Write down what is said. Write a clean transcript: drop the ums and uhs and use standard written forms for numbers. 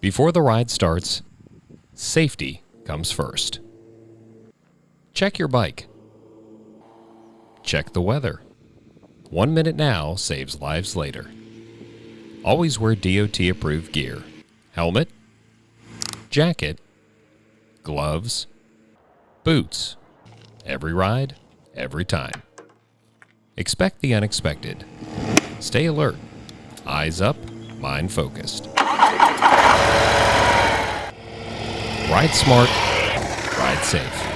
Before the ride starts, safety comes first. Check your bike. Check the weather. 1 minute now saves lives later. Always wear DOT-approved gear. Helmet, jacket, gloves, boots. Every ride, every time. Expect the unexpected. Stay alert. Eyes up, mind focused. Ride smart, ride safe.